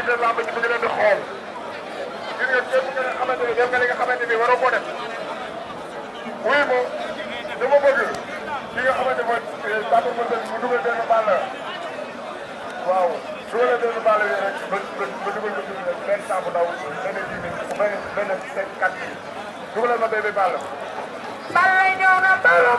organiser lamb ji mu ngi leen di xool gis nga képp nga xamante ne def nga li nga xamante ni waroo ko def wuy ma dama bëgg ki nga xamante mooy Papa Moussa mu dugal benn ball waaw dugalee benn ball yi rek ba dugal ko benn saabu ndaw benn 10 minutes benn 4 minutes dugalal ma bébé ball. Balla ñëw na Balla